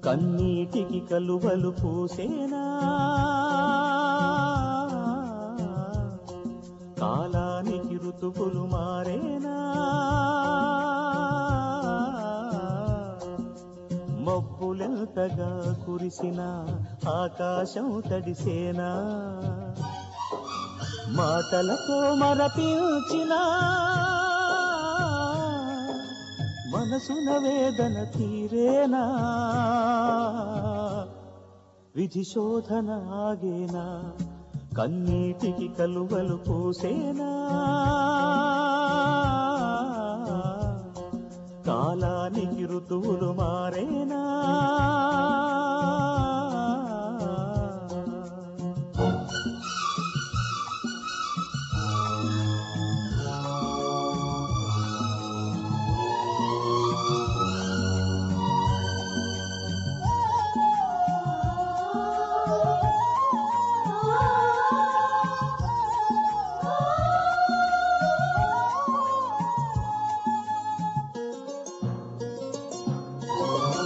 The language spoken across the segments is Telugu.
కన్నీటికి కలువలు పూసేనా కాలానికి ఋతువులు మారేనా మబ్బులెంతగా కురిసినా ఆకాశం తడిసేనా మాటలతో మరపించినా మనసున వేదన తీరేనా విధి శోధన ఆగేనా కన్నీటికి కలువలు పూసేనా కాలానికి ఋతువులు మారేనా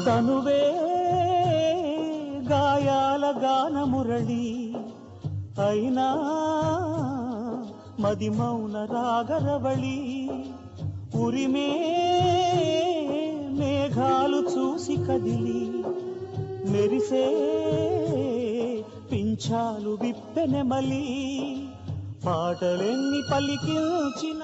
తనువే గాయాల గానమురళి అయినా మది మౌన రాగరవళి ఉరిమే మేఘాలు చూసి కదిలి మెరిసే పింఛాలు విప్పెనెమలి పాటలెన్ని పలికించిన